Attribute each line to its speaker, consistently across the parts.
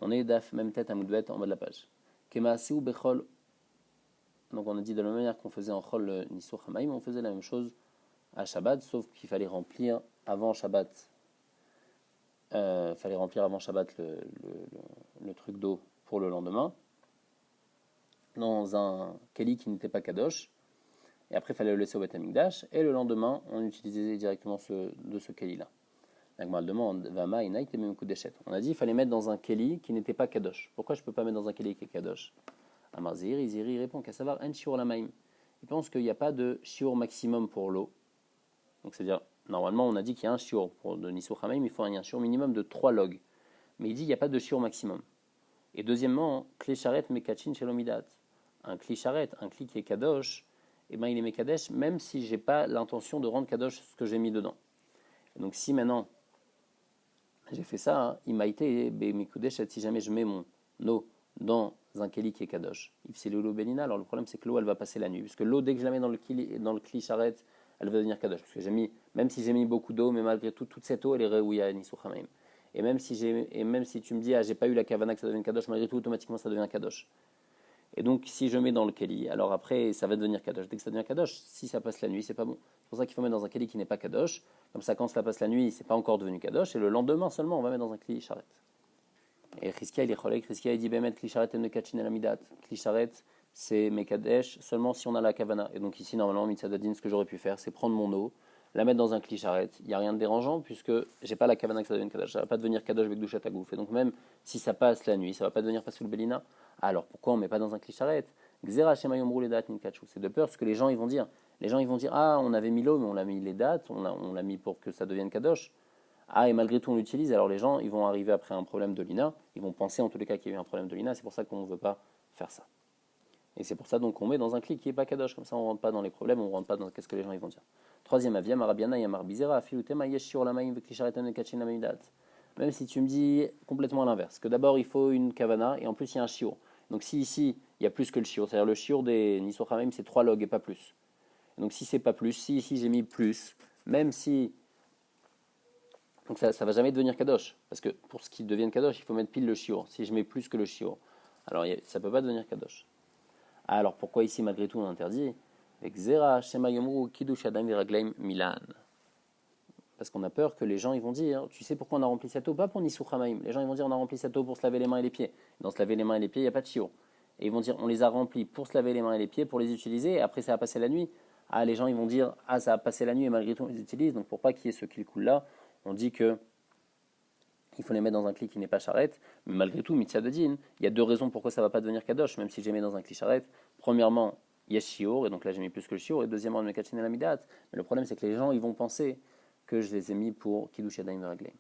Speaker 1: On est daf, même tête à moudbet en bas de la page. Kemaaseu bechol. Donc on a dit de la même manière qu'on faisait en chol le nisur hamaim, on faisait la même chose à Shabbat, sauf qu'il fallait remplir avant Shabbat. Fallait remplir avant Shabbat le truc d'eau pour le lendemain dans un keli qui n'était pas kadosh. Et après, il fallait le laisser au Beth Amikdash. Et le lendemain, on utilisait directement de ce keli-là. L'Agmal demande, Vama, Inaïk, les mêmes coups d'échette. On a dit qu'il fallait mettre dans un keli qui n'était pas kadosh. Pourquoi je ne peux pas mettre dans un keli qui est kadosh? Amar Ziri répond qu'à savoir, En shiur lamaim. Il pense qu'il n'y a pas de shiur maximum pour l'eau. Donc, c'est-à-dire, normalement, on a dit qu'il y a un shiur. Pour de Nisur Hamaim, il faut un shiur minimum de 3 logs. Mais il dit qu'il n'y a pas de shiur maximum. Et deuxièmement, Kli Sharet Mekachin Shelomidat. Un Kli Sharet, un Kli qui est kadosh, et ben il est Mekadesh, même si je n'ai pas l'intention de rendre kadosh ce que j'ai mis dedans. Et donc, si maintenant j'ai fait ça, il m'a été Bemikudeshet, si jamais je mets mon eau dans un keli qui est kadosh. C'est l'eau Belina, alors le problème c'est que l'eau elle va passer la nuit. Puisque l'eau, dès que je la mets dans le Kli Sharet, elle va devenir kadosh. Parce que même si j'ai mis beaucoup d'eau, mais malgré tout, toute cette eau elle est réouïa à Nisur Hamaim. Et même si tu me dis, j'ai pas eu la kavana que ça devienne kadosh, malgré tout, automatiquement ça devient kadosh. Et donc, si je mets dans le keli, alors après, ça va devenir kadosh. Dès que ça devient kadosh, si ça passe la nuit, c'est pas bon. C'est pour ça qu'il faut mettre dans un keli qui n'est pas kadosh. Comme ça, quand ça passe la nuit, c'est pas encore devenu kadosh. Et le lendemain seulement, on va mettre dans un kli sharet. Et Chizkia, il est cholek. Chizkia, il dit, bemet kli sharet en nekachin el amidat. Kli sharet, c'est mekadesh seulement si on a la kavana. Et donc ici, normalement, mitzadadin, ce que j'aurais pu faire, c'est prendre mon eau, la mettre dans un kli sharet. Il n'y a rien de dérangeant puisque j'ai pas la kavana que ça devienne kadosh. Ça va pas devenir kadosh avec douchat agouf. Et donc même si ça passe la nuit, ça va pas devenir pasul belina. Alors pourquoi on met pas dans un kli sharet? Xera shemayomru les dates ninkachu. C'est de peur ce que les gens ils vont dire. Les gens ils vont dire, ah on avait mis l'eau mais on l'a mis les dates, on l'a mis pour que ça devienne kadosh. Ah et malgré tout on l'utilise. Alors les gens ils vont arriver après un problème de lina. Ils vont penser en tous les cas qu'il y a eu un problème de lina. C'est pour ça qu'on ne veut pas faire ça. Et c'est pour ça donc qu'on met dans un kli qui n'est pas kadosh. Comme ça on ne rentre pas dans les problèmes, on ne rentre pas dans qu'est-ce que les gens ils vont dire. Troisième avis, Marabiana Yamar Bizera, Filutema Yeshur Lamaim Veklisharetan Kachin Lamaidat. Même si tu me dis complètement à l'inverse, que d'abord il faut une kavana et en plus il y a un shiur. Donc si ici il y a plus que le shiur, c'est-à-dire le shiur des Nisur Hamaim c'est 3 logs et pas plus. Et donc si c'est pas plus, si ici j'ai mis plus, même si. Donc ça va jamais devenir kadosh. Parce que pour ce qui devienne kadosh, il faut mettre pile le shiur. Si je mets plus que le shiur, alors ça peut pas devenir kadosh. Alors pourquoi ici malgré tout on interdit? Xera Shema Yomru Kiddush Adam Viragleim Milan. Parce qu'on a peur que les gens ils vont dire, tu sais pourquoi on a rempli cette eau? Pas pour Nisur Hamaim. Les gens ils vont dire on a rempli cette eau pour se laver les mains et les pieds. Dans se laver les mains et les pieds, il n'y a pas de shiur. Et ils vont dire on les a remplis pour se laver les mains et les pieds, pour les utiliser, et après ça a passé la nuit. Ah, les gens ils vont dire ah ça a passé la nuit et malgré tout on les utilise. Donc pour pas qu'il y ait ce qu'il coule là, on dit que il faut les mettre dans un kli qui n'est pas charrette, mais malgré tout, mitzadadin, il y a 2 raisons pourquoi ça ne va pas devenir kadosh, même si j'ai mis dans un kli charrette. Premièrement, il y a shiur, et donc là j'ai mis plus que le shiur, et deuxièmement, le mekachin el amidat. Mais le problème, c'est que les gens, ils vont penser que je les ai mis pour kiddush yadayim v'ragleim.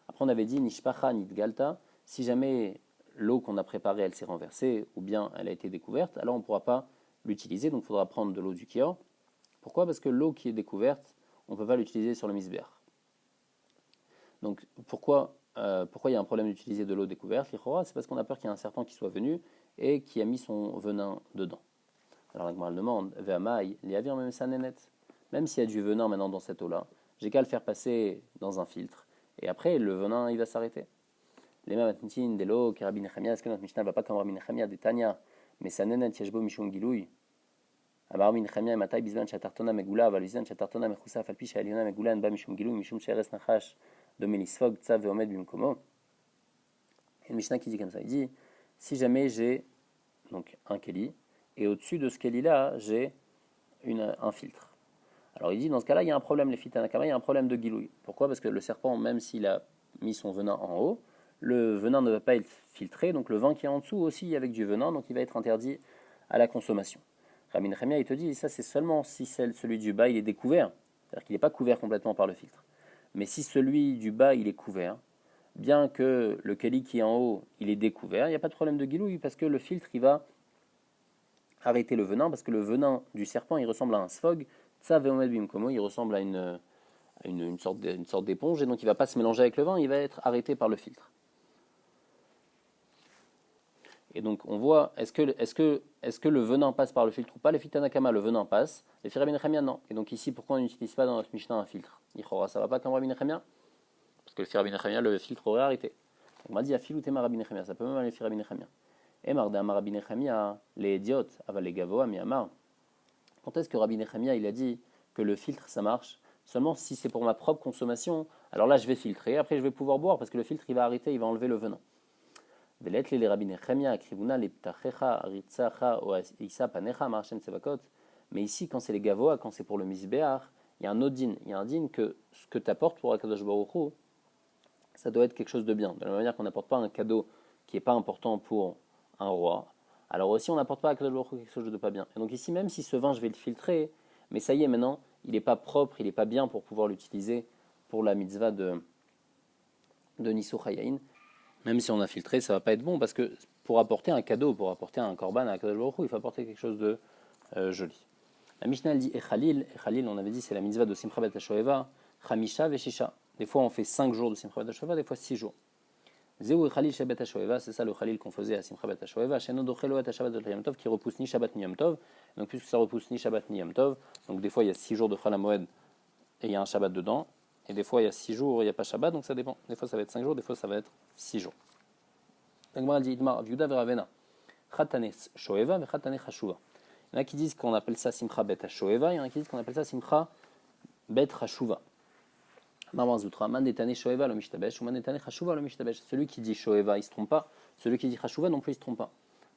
Speaker 1: Après, on avait dit nishpacha nitgalta, si jamais l'eau qu'on a préparée, elle s'est renversée, ou bien elle a été découverte, alors on ne pourra pas l'utiliser, donc il faudra prendre de l'eau du kior. Pourquoi? Parce que l'eau qui est découverte, on ne peut pas l'utiliser sur le misber. Donc pourquoi il y a un problème d'utiliser de l'eau découverte? C'est parce qu'on a peur qu'il y ait un serpent qui soit venu et qui a mis son venin dedans. Alors la Gemara demande, même s'il y a du venin maintenant dans cette eau-là, j'ai qu'à le faire passer dans un filtre et après le venin il va s'arrêter. Les matnitin de l'eau, Rabbi Nechemia, est-ce que notre Mishnah ne va pas comme Rabbi Nechemia des Tanya, mais ça nenet yeshbo mishum gilouy. Amar Rabbi Nechemia matai bizman shatartona megula, valizan shatartona mechusa falpi shaliona megula en ba mishum gilouy mishum sheres nachash. De Melisfog, Tzav et Omed Bimkomo. Il y a une Mishnah qui dit comme ça, il dit, si jamais j'ai donc un keli, et au-dessus de ce keli-là, j'ai un filtre. Alors il dit, dans ce cas-là, il y a un problème, les fitanakama, il y a un problème de gilouï. Pourquoi? Parce que le serpent, même s'il a mis son venin en haut, le venin ne va pas être filtré, donc le vin qui est en dessous aussi avec du venin, donc il va être interdit à la consommation. Rabbi Nechemia, il te dit, ça c'est seulement si celui du bas, il est découvert, c'est-à-dire qu'il n'est pas couvert complètement par le filtre. Mais si celui du bas, il est couvert, bien que le keli qui est en haut, il est découvert, il n'y a pas de problème de gilouï, parce que le filtre, il va arrêter le venin, parce que le venin du serpent, il ressemble à un sfog, tsav et omed bimkomo, il ressemble à une sorte d'éponge, et donc il ne va pas se mélanger avec le vin, il va être arrêté par le filtre. Et donc on voit, est-ce que le venin passe par le filtre ou pas? Les fitanakama, le venin passe. Les Rabbi Nechemia, non. Et donc ici, pourquoi on n'utilise pas dans notre Mishnah un filtre? Ça va pas comme Rabbi Nechemia? Parce que le Rabbi Nechemia, le filtre aurait arrêté. On m'a dit Afilou Tema Rabbi Nechemia, ça peut même aller faire Rabbi Nechemia. Et Mardama Rabbi Nechemia, les idiotes, aval les gavoa, miamar. Quand est-ce que Rabbi Nechemia il a dit que le filtre ça marche? Seulement si c'est pour ma propre consommation, alors là je vais filtrer, après je vais pouvoir boire parce que le filtre il va arrêter, il va enlever le venin. Mais ici, quand c'est les gavoa, quand c'est pour le misbéach, il y a un autre din. Il y a un din que ce que tu apportes pour Akadosh Baruch Hu, ça doit être quelque chose de bien. De la même manière qu'on n'apporte pas un cadeau qui n'est pas important pour un roi, alors aussi on n'apporte pas à Akadosh Baruch Hu quelque chose de pas bien. Et donc ici, même si ce vin, je vais le filtrer, mais ça y est, maintenant, il n'est pas propre, il n'est pas bien pour pouvoir l'utiliser pour la mitzvah de Nisuch Hayayin. Même si on a filtré, ça ne va pas être bon, parce que pour apporter un cadeau, pour apporter un korban à Akadosh Baruch Hu, il faut apporter quelque chose de joli. La Mishnah elle dit Echalil, on avait dit c'est la mitzvah de Simcha Bet HaShoeva, Chamisha Veshisha. Des fois on fait 5 jours de Simcha Bet HaShoeva, des fois 6 jours. Zeu Echalil Shabbat HaShoeva, c'est ça le Chalil qu'on faisait à Simcha Bet HaShoeva, Sheno Dochelo Et HaShabbat Yom Tov, qui repousse ni Shabbat ni Yom Tov. Donc puisque ça repousse ni Shabbat ni Yom Tov, donc des fois il y a 6 jours de Chol HaMoed et il y a un Shabbat dedans, et des fois il y a 6 jours et il n'y a pas Shabbat, donc ça dépend. Des fois ça va être 5 jours, des fois ça va être 6 jours. Donc dit Idmar, Viuda Veravena, Chatane Shoeva, Chatane Chashuva. Il y en a qui disent qu'on appelle ça Simcha Bet HaShoeva, il y en a qui disent qu'on appelle ça Simcha Bet Chashuva. Marwan Zoutra, Man Netane Shoeva lo Mishtabesh, ou Man Netane Chashuva lo Mishtabesh. Celui qui dit Shoeva, il ne se trompe pas. Celui qui dit Chashuva, non plus, il ne se trompe pas.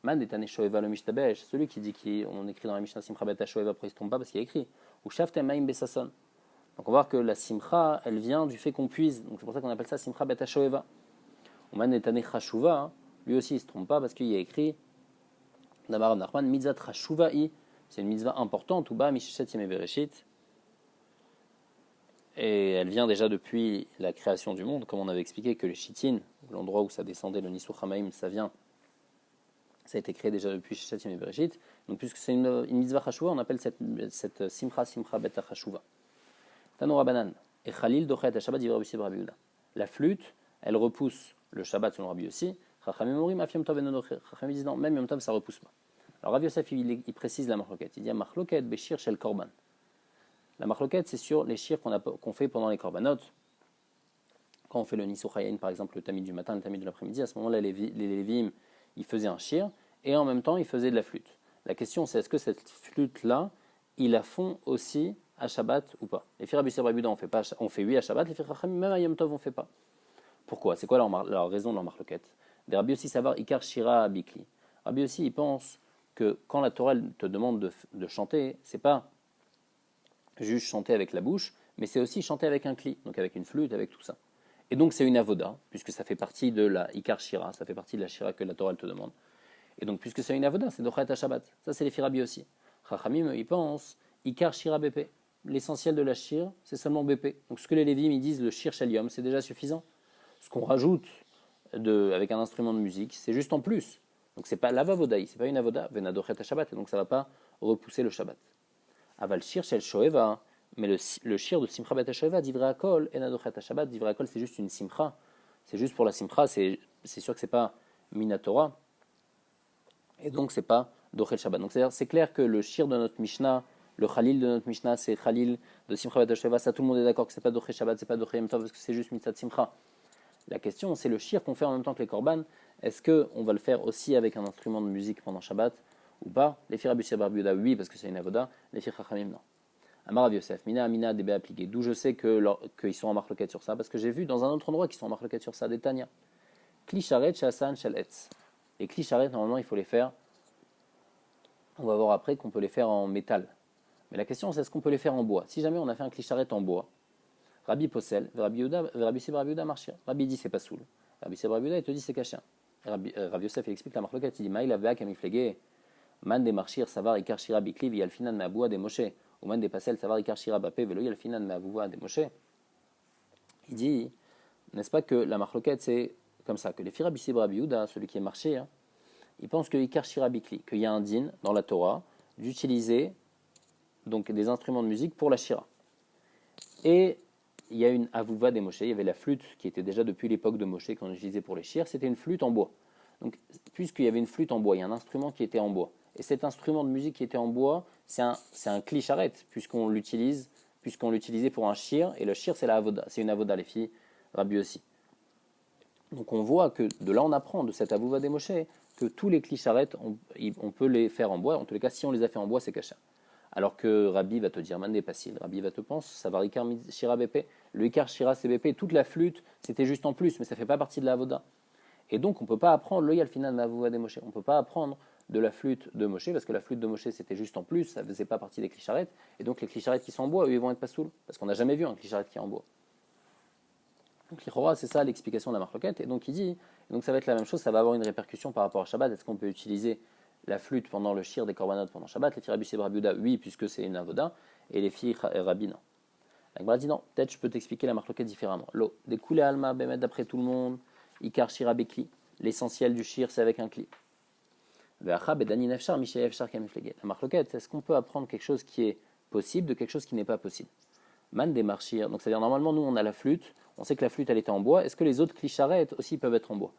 Speaker 1: Man Netane Shoeva lo Mishtabesh. Celui qui dit qu'on écrit dans la Mishnah Simcha Bet HaShoeva, après il ne se trompe pas parce qu'il y a écrit. Ou Shaftem Maim Besason. Donc on va voir que la Simcha, elle vient du fait qu'on puise. Donc c'est pour ça qu'on appelle ça Simcha Bet HaShoeva. Ou Man Netane Chashuva, lui aussi il ne se trompe pas parce qu'il y a écrit Damar Nachman, Mitzat Chashuva'i. C'est une mitzvah importante, ou ba Misheshet Yemei Bereshit. Et elle vient déjà depuis la création du monde, comme on avait expliqué que les Chitines, l'endroit où ça descendait, le Nisuch Hamaim, ça a été créé déjà depuis Shishat Yemei Bereshit. Donc puisque c'est une mitzvah chashuva, on appelle cette simcha bet chashuva. Tano Rabanan, et Khalil dochet Shabbat divrei Rabbi Yehuda. La flûte, elle repousse le Shabbat selon Rabbi Yossi. Chachamim morim af Yom Tov eno docher. Chachamim disent non, même Yom Tov ça repousse pas. Alors Rabbi Yosef il précise la marloquette. Il dit marloquette beshir shel korban. La marloquette, c'est sur les shirs qu'on fait pendant les korbanot. Quand on fait le Nisuch Hayayin, par exemple, le tamid du matin, le tamid de l'après-midi, à ce moment-là, les Lévim, ils faisaient un shir, et en même temps, ils faisaient de la flûte. La question, c'est est-ce que cette flûte-là, ils la font aussi à Shabbat ou pas? Les filles Rabbi Yosef Rabbi Yehuda, on fait oui à Shabbat, les filles Chachamim, même à Yom Tov, on ne fait pas. Pourquoi? C'est quoi leur raison de leur marloquette? Des Rabbi Yossi savoir Ikar Shira Bikli. Rabbi Yossi, il pense que quand la Torah te demande de chanter, c'est pas juste chanter avec la bouche, mais c'est aussi chanter avec un cli, donc avec une flûte, avec tout ça. Et donc c'est une avoda, puisque ça fait partie de la Ikar Shira, ça fait partie de la Shira que la Torah te demande. Et donc puisque c'est une avoda, c'est Dochet HaShabbat. Ça c'est les Firabi aussi. Chachamim, ils pensent Ikar Shira BP. L'essentiel de la Shir, c'est seulement BP. Donc ce que les Lévim ils disent, le Shir Shel Yom, c'est déjà suffisant. Ce qu'on rajoute avec un instrument de musique, c'est juste en plus. Donc c'est pas l'avodaï, c'est pas une avoda, Vena Dochet HaShabbat, et donc ça va pas repousser le Shabbat. Aval shir shel shoeva, mais le shir de simcha bet shoeva divrei hakol en adochet Shabbat. Divrei hakol, c'est juste une simcha, c'est juste pour la simcha, c'est sûr que c'est pas minatora, et donc c'est pas dochet Shabbat. Donc c'est clair que le shir de notre Mishnah, le Khalil de notre Mishnah, c'est Khalil de simcha bet shoeva. Ça tout le monde est d'accord que c'est pas dochet Shabbat, c'est pas dochet Yom Tov, parce que c'est juste mitzvah simcha. La question, c'est le shir qu'on fait en même temps que les korban. Est-ce que on va le faire aussi avec un instrument de musique pendant Shabbat ou pas? Les filles Rabbi Yosef Rabbi Yehuda, oui, parce que c'est une avoda. Les filles Chachamim, non. Amar Rabbi Yosef, Mina Amina Debe appliqué. D'où je sais qu'ils sont en marloquette sur ça, parce que j'ai vu dans un autre endroit qu'ils sont en marloquette sur ça, des Tanya. Kli sharet shasan shel etz. Les kli sharet, normalement, il faut les faire. On va voir après qu'on peut les faire en métal. Mais la question, c'est est-ce qu'on peut les faire en bois? Si jamais on a fait un kli sharet en bois, Rabbi Posel, Rabbi Yosef Rabbi Yehuda marchir. Rabbi dit c'est pas soul. Rabbi Yosef Rabbi Yehuda, il te dit c'est caché. Rabbi Yosef, il explique la marloquette, il dit Maïla veak amiflege. Man de marchir savar ikar shira bikli vi alfinan ma'avoua de Moshe, ou man de pasel savar ikar shira bapé velo alfinan ma'avoua de Moshe. Il dit, n'est-ce pas que la marloquette c'est comme ça, que les filles Rabbi Yosef Rabbi Yehuda, celui qui est marché, hein, il pense que ikar shira bikli, qu'il y a un din dans la Torah d'utiliser donc des instruments de musique pour la shira. Et il y a une avouva des Moshe, il y avait la flûte qui était déjà depuis l'époque de Moshe qu'on utilisait pour les shirs, c'était une flûte en bois. Donc puisqu'il y avait une flûte en bois, il y a un instrument qui était en bois. Et cet instrument de musique qui était en bois, c'est un kli sharet, puisqu'on l'utilisait pour un shir, et le shir c'est la avoda, c'est une avoda, les filles Rabbi aussi. Donc on voit que de là on apprend de cette Avouva des Moshe que tous les clicharet, on peut les faire en bois. En tous les cas, si on les a fait en bois, c'est caché. Alors que Rabbi va te dire, man n'est pas facile. Rabbi va te penser, ça va Rikar Shira BP. Le Ikar Shira CBP, toute la flûte, c'était juste en plus, mais ça ne fait pas partie de la Avoda. Et donc on ne peut pas apprendre le final Avouva des Moshe. On ne peut pas apprendre de la flûte de Moshe, parce que la flûte de Moshe c'était juste en plus, ça ne faisait pas partie des clicharet. Et donc les clicharet qui sont en bois, eux, ils vont être pas soul, parce qu'on n'a jamais vu un clicharet qui est en bois. Donc l'Ichora, c'est ça l'explication de la marloquette. Et donc il dit, et donc ça va être la même chose, ça va avoir une répercussion par rapport à Shabbat. Est-ce qu'on peut utiliser la flûte pendant le shir des korbanot pendant Shabbat? Les filles Rabbi Sheba Rabbi Yehuda, oui, puisque c'est une avoda, et les filles Rabbi, non. La Gemara dit non, peut-être je peux t'expliquer la marloquette différemment. Lo, des coulées alma, bemet d'après tout le monde, ikar shira bekli. L'essentiel du shir, c'est avec un kli. Ve'acha bedani nefshar, mishay efshar kamiflege. La marloquette, est-ce qu'on peut apprendre quelque chose qui est possible de quelque chose qui n'est pas possible? Man des marchir, donc c'est-à-dire normalement nous on a la flûte, on sait que la flûte elle était en bois, est-ce que les autres clicharets aussi peuvent être en bois?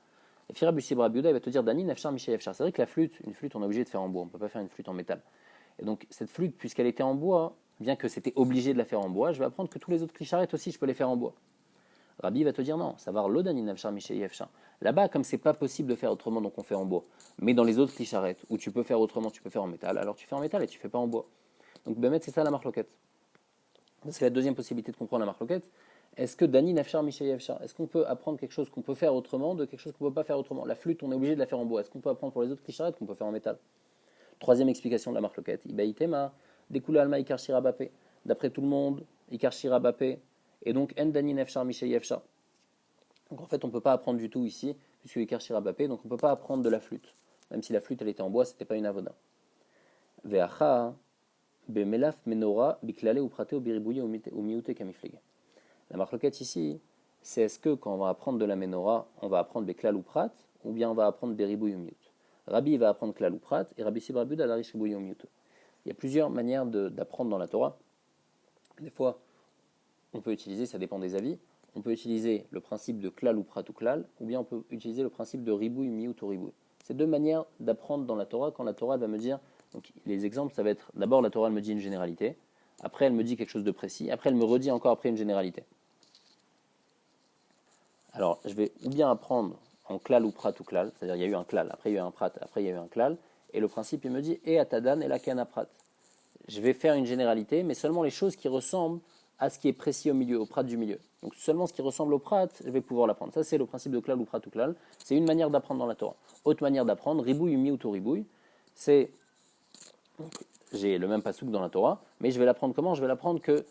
Speaker 1: Et Firabu Sibra Biuda il va te dire Dani Nefchar Michel Efchar. C'est vrai que la flûte, une flûte on est obligé de faire en bois, on ne peut pas faire une flûte en métal. Et donc cette flûte, puisqu'elle était en bois, bien que c'était obligé de la faire en bois, je vais apprendre que tous les autres clicharets aussi je peux les faire en bois. Rabbi va te dire non, savoir lo Dani Nefchar Michel Efchar. Là-bas, comme c'est pas possible de faire autrement, donc on fait en bois. Mais dans les autres clicharets où tu peux faire autrement, tu peux faire en métal, alors tu fais en métal et tu fais pas en bois. Donc Bemet, c'est ça la marloquette. C'est la deuxième possibilité de comprendre la marloquette. Est-ce que Dani Nafshar Mishay Yafshar, est-ce qu'on peut apprendre quelque chose qu'on peut faire autrement de quelque chose qu'on ne peut pas faire autrement? La flûte, on est obligé de la faire en bois. Est-ce qu'on peut apprendre pour les autres clicharettes qu'on peut faire en métal? Troisième explication de la marloquette. Ibaïtema, découle alma Ikar Shira Bapé. D'après tout le monde, Ikar Shira Bapé. Et donc, En Dani Nafshar Mishay Yafshar. Donc en fait, on ne peut pas apprendre du tout ici, puisque Ikar Shira Bapé, donc on ne peut pas apprendre de la flûte. Même si la flûte, elle était en bois, ce n'était pas une avoda. Veacha. Bemelaf menora biklale ou praté ou biribouye ou miouté kamiflege. La marloquette ici, c'est est-ce que quand on va apprendre de la menora, on va apprendre beklal ou prat, ou bien on va apprendre beribouye ou miout. Rabbi va apprendre klal ou prat, et Rabbi Sibra Buda la ribouye ou miout. Il y a plusieurs manières d'apprendre dans la Torah. Des fois, on peut utiliser, ça dépend des avis, on peut utiliser le principe de klal ou prat ou klal, ou bien on peut utiliser le principe de ribouye miout ou ribouye. C'est deux manières d'apprendre dans la Torah, quand la Torah va me dire. Donc les exemples, ça va être, d'abord la Torah elle me dit une généralité, après elle me dit quelque chose de précis, après elle me redit encore après une généralité. Alors je vais ou bien apprendre en klal ou prat ou klal, c'est-à-dire il y a eu un klal, après il y a eu un prat, après il y a eu un klal, et le principe il me dit et atadan et la kana prat. Je vais faire une généralité, mais seulement les choses qui ressemblent à ce qui est précis au milieu, au prat du milieu. Donc seulement ce qui ressemble au prat, je vais pouvoir l'apprendre. Ça c'est le principe de klal ou prat ou klal, c'est une manière d'apprendre dans la Torah. Autre manière d'apprendre, ribouille mi ou ribouille, c'est donc, j'ai le même pasouk dans la Torah, mais je vais l'apprendre comment? Je vais l'apprendre que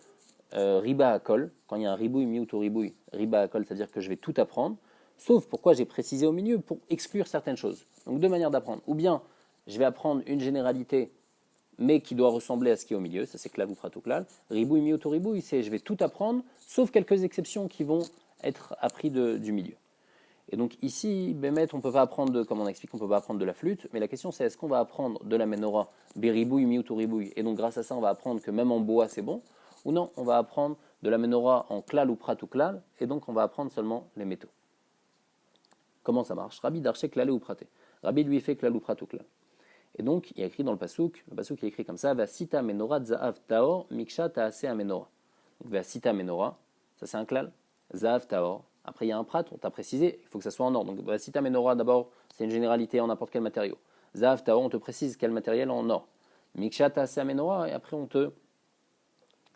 Speaker 1: riba akol, quand il y a un ribouille, miut ou ribouille, riba akol, c'est-à-dire que je vais tout apprendre, sauf pourquoi j'ai précisé au milieu, pour exclure certaines choses. Donc deux manières d'apprendre. Ou bien, je vais apprendre une généralité, mais qui doit ressembler à ce qui est au milieu, ça c'est klal ou prat ou klal. Ribouille, miut ou ribouille, c'est je vais tout apprendre, sauf quelques exceptions qui vont être appris du milieu. Et donc ici, Bémet, on peut pas apprendre, comme on explique, on peut pas apprendre de la flûte, mais la question c'est est-ce qu'on va apprendre de la menorah, beribouille, mioutouribouille, et donc grâce à ça on va apprendre que même en bois c'est bon, ou non, on va apprendre de la menorah en klal ou prat ou klal, et donc on va apprendre seulement les métaux. Comment ça marche? Rabbi d'arché klalé ou praté. Rabbi lui fait klal ou prat ou klal. Et donc il y a écrit dans le pasouk il est écrit comme ça, va sita menorah zaav taor miksha taase a menorah. Donc va sita menorah, ça c'est un klal, zaav taor. Après, il y a un prat, on t'a précisé, il faut que ça soit en or. Donc, si ta menorah, d'abord, c'est une généralité en n'importe quel matériau. Zav, Tao, on te précise quel matériel en or. Miksha, ta menorah, et après, on te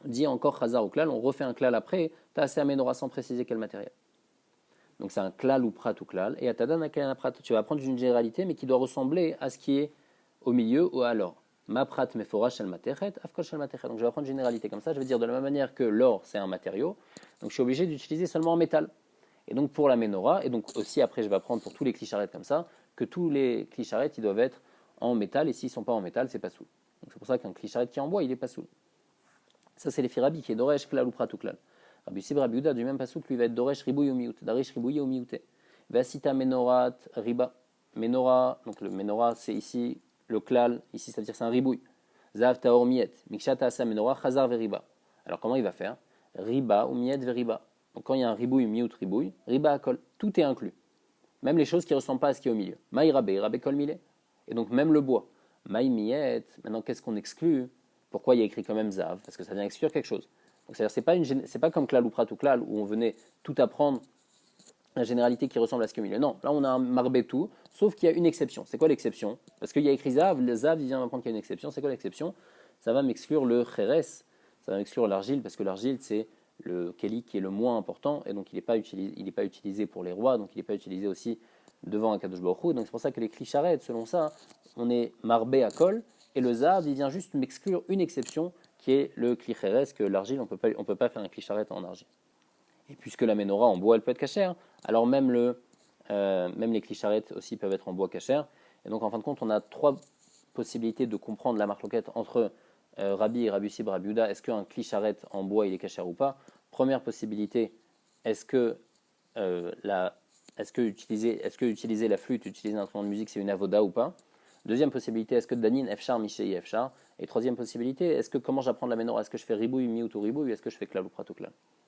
Speaker 1: dit encore Chazar ou Klal, on refait un Klal après, ta menorah sans préciser quel matériel. Donc, c'est un Klal ou prat ou Klal. Et à Tadan, prat, tu vas apprendre une généralité, mais qui doit ressembler à ce qui est au milieu ou à l'or. Ma prat mefora shel matechet, afkol shel matechet. Donc, je vais apprendre une généralité comme ça. Je vais dire de la même manière que l'or, c'est un matériau. Donc, je suis obligé d'utiliser seulement en métal. Et donc pour la menorah, et donc aussi après je vais apprendre pour tous les clicharettes comme ça, que tous les clicharettes ils doivent être en métal, et s'ils ne sont pas en métal, c'est pas soul. Donc c'est pour ça qu'un clicharette qui est en bois, il est pas soul. Ça c'est les firabi qui est doresh klal ou prat ou klal. Rabbi Sibra Biuda du même pasouk lui va être doresh ribouille ou miout, darish ribouille ou miouté. Vasita menorat riba. Menorah, donc le menorah c'est ici le klal, ici ça veut dire c'est un ribouille. Zav taor miet, mikshata asa menorah chazar veriba. Alors comment il va faire? Riba ou miet veriba. Donc quand il y a un ribouille, miout, ribouille, riba akol, tout est inclus. Même les choses qui ne ressemblent pas à ce qui est au milieu. Maï rabé, rabé kol milé. Et donc même le bois. Maï miet, maintenant qu'est-ce qu'on exclut? Pourquoi il y a écrit quand même zav? Parce que ça vient exclure quelque chose. Donc c'est-à-dire c'est pas comme klal ou prat ou klal où on venait tout apprendre la généralité qui ressemble à ce qu'il y a au milieu. Non, là on a un marbetou, sauf qu'il y a une exception. C'est quoi l'exception? Parce qu'il y a écrit Zav, le Zav il vient m'apprendre qu'il y a une exception. C'est quoi l'exception? Ça va m'exclure le Cheres, ça va m'exclure l'argile, parce que l'argile c'est le Keli qui est le moins important, et donc il n'est pas utilisé pour les rois, donc il n'est pas utilisé aussi devant un Kadosh Baruch Hu. Donc c'est pour ça que les cris charrettes, selon ça, on est marbé à col, et le Zav il vient juste m'exclure une exception, qui est le Kli Cheres, que l'argile, on peut pas faire un Kli charrette en argile. Et puisque la menorah en bois, elle peut être cachère, alors même les clicharettes aussi peuvent être en bois cachère. Et donc en fin de compte, on a trois possibilités de comprendre la marloquette entre Rabbi, Rabbi Yossi, Rabbi Yehuda. Est-ce qu'un clicharette en bois il est cachère ou pas? Première possibilité, est-ce que utiliser la flûte, utiliser un instrument de musique, c'est une avoda ou pas? Deuxième possibilité, est-ce que Danin Efchar, Mishei Efchar? Et troisième possibilité, comment j'apprends la menorah? Est-ce que je fais ribouille, miout ou ribouille, ou est-ce que je fais klal ou prat ou klal?